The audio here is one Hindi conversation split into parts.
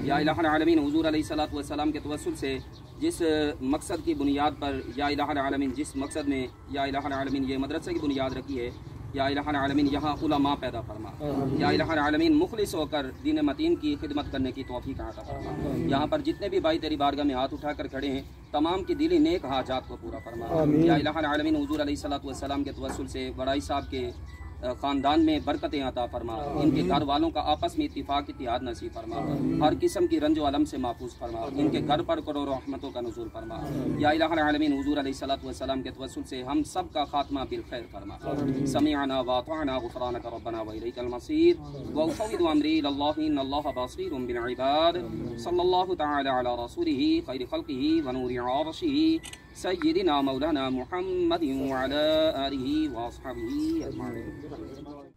या इलाहुल आलमीन हुजूर अलैहिस्सलातु वस्सलाम के तवस्सुल से जिस मकसद की बुनियाद पर या इलाहुल आलमीन जिस मकसद में या इलाहुल आलमीन ये मदरसे की बुनियाद रखी है, या इलाहुल आलमीन यहाँ उलमा पैदा फरमा, या इलाहुल आलमीन मुखलिस होकर दीन मतीन की खिदमत करने की तौफीक अता फरमा। यहाँ पर जितने भी भाई तेरी बारगाह में हाथ उठाकर खड़े हैं तमाम की दिली नेक हाजात को पूरा फरमा। या इलाहुल आलमीन हुजूर अलैहिस्सलातु वस्सलाम के तवस्सुल से वड़ाइच साहब के ख़ानदान में बरकतें अता फरमा, इनके घर वालों का आपस में इत्तिफाक इत्तिहाद नसीब फरमा, हर किस्म की रंज व अलम से महफूज फरमा, इनके घर पर करोड़ रहमतों का नुज़ूल फरमा। या इलाहुल आलमीन हुजूर अलैहिस्सलातु वस्सलाम के तवस्सुल से हम सब का खात्मा बिल खैर फरमा। समिअना व अतअना गुफ़रानक रब्बना व इलैकल मसीर व उफ़व्विदु अम्री इलल्लाहि इन्नल्लाह बसीरुम बिल इबाद। सल्लल्लाहु तआला अला रसूलिही खैरि खल्क़िही व नूरि अर्शिही सय्यिदिना मौलाना मुहम्मदिन व अला आलिहि व अस्हाबिही अजमाइन।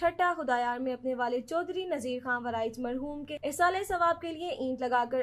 ठट्टा खुदायार में अपने वालिद चौधरी नज़ीर खान वड़ाइच मरहूम के इसाले सवाब के लिए ईंट लगाकर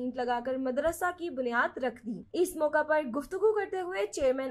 ईंट लगाकर मदरसा की बुनियाद रख दी। इस मौका पर गुफ्तगू करते हुए चेयरमैन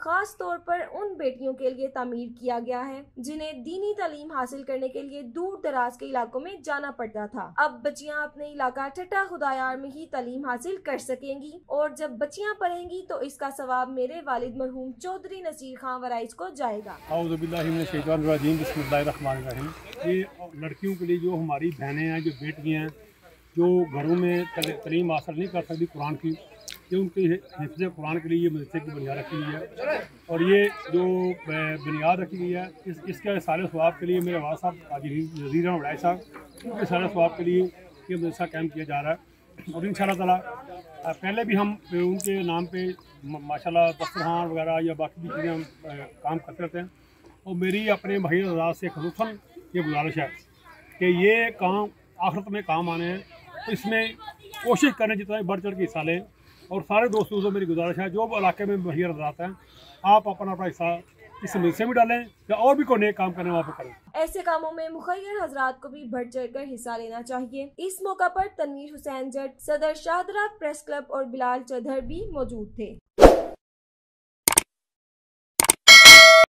खास तौर पर उन बेटियों के लिए तामीर किया गया है जिन्हें दीनी तालीम हासिल करने के लिए दूर दराज के इलाकों में जाना पड़ता था। अब बच्चियां अपने इलाका ठट्टा खुदायार में ही तालीम हासिल कर सकेंगी और जब बच्चियां पढ़ेंगी तो इसका सवाब मेरे वालिद मरहूम चौधरी नज़ीर खान वड़ाइच को जाएगा। औज़ु बिल्लाहि मिनश शैतानिर रजीम, बिस्मिल्लाहिर रहमानिर रहीम। ये लड़कियों के लिए जो हमारी बहनें हैं, जो बेटियां हैं, जो घरों में तालीम हासिल नहीं कर सकती कुरान की, ये उनके हिफ्ज़ कुरान के लिए ये मदरसे की बुनियाद रखी गई है। और ये जो बुनियाद रखी गई है इसके सारे सवाब के लिए मेरे वालिद साहब नज़ीर वड़ाइच साहब, उनके सारे सवाब के लिए ये मदरसा कायम किया जा रहा है। और इंशाअल्लाह ताला पहले भी हम उनके नाम पे माशाल्लाह दस्तरखान वगैरह या बाकी भी चीज़ें हम काम करते रहते हैं। और मेरी अपने भाई आज़ाद से ख़ुसूसन ये गुजारिश है कि ये काम आखिरत में काम आने हैं, तो इसमें कोशिश करें जितना बढ़ चढ़ के हिस्सा लें। और सारे दोस्तों से मेरी गुजारिश है जो इलाके में मुहैया नज़र हैं आप अपना हिस्सा इस मदरसे में डालें या और भी कोई नए काम करने वहाँ पे करें। ऐसे कामों में मुखय्यर हजरात को भी बढ़ चढ़ कर हिस्सा लेना चाहिए। इस मौका पर तनवीर हुसैन जट, सदर शाहदरा प्रेस क्लब और बिलाल चौधरी भी मौजूद थे।